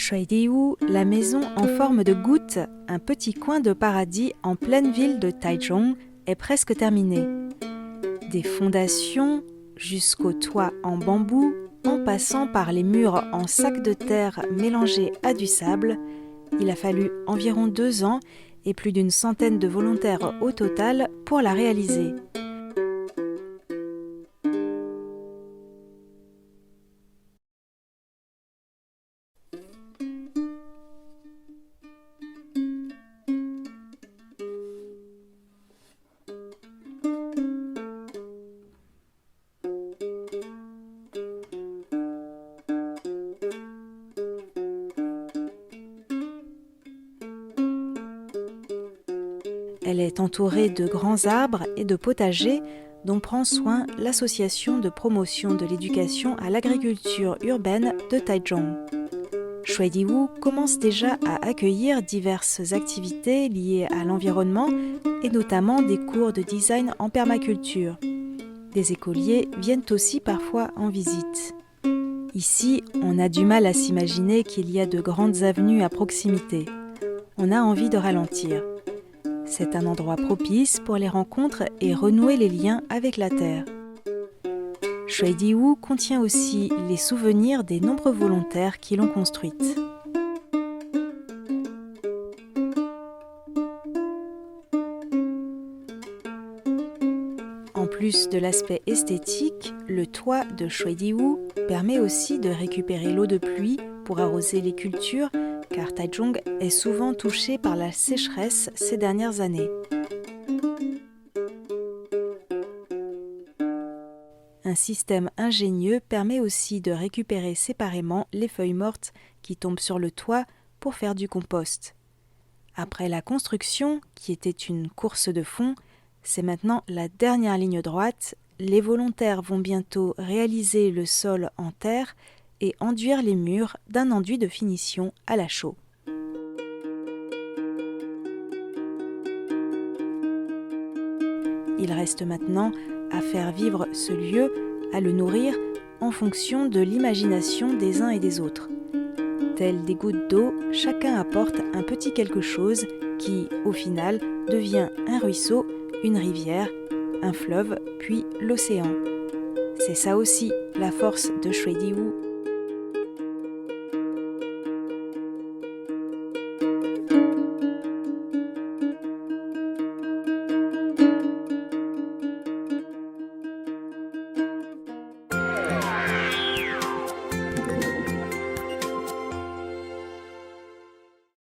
Shuidiwu, la maison en forme de goutte, un petit coin de paradis en pleine ville de Taichung, est presque terminée. Des fondations jusqu'au toit en bambou, en passant par les murs en sac de terre mélangés à du sable, il a fallu environ 2 ans et plus d'une centaine de volontaires au total pour la réaliser. Elle est entourée de grands arbres et de potagers dont prend soin l'association de promotion de l'éducation à l'agriculture urbaine de Taichung. Shuidiwu commence déjà à accueillir diverses activités liées à l'environnement et notamment des cours de design en permaculture. Des écoliers viennent aussi parfois en visite. Ici, on a du mal à s'imaginer qu'il y a de grandes avenues à proximité. On a envie de ralentir. C'est un endroit propice pour les rencontres et renouer les liens avec la terre. Shuidiwu contient aussi les souvenirs des nombreux volontaires qui l'ont construite. En plus de l'aspect esthétique, le toit de Shuidiwu permet aussi de récupérer l'eau de pluie pour arroser les cultures, car Taichung est souvent touché par la sécheresse ces dernières années. Un système ingénieux permet aussi de récupérer séparément les feuilles mortes qui tombent sur le toit pour faire du compost. Après la construction, qui était une course de fond, c'est maintenant la dernière ligne droite. Les volontaires vont bientôt réaliser le sol en terre et enduire les murs d'un enduit de finition à la chaux. Il reste maintenant à faire vivre ce lieu, à le nourrir en fonction de l'imagination des uns et des autres. Tels des gouttes d'eau, chacun apporte un petit quelque chose qui, au final, devient un ruisseau, une rivière, un fleuve, puis l'océan. C'est ça aussi la force de Shuidiwu.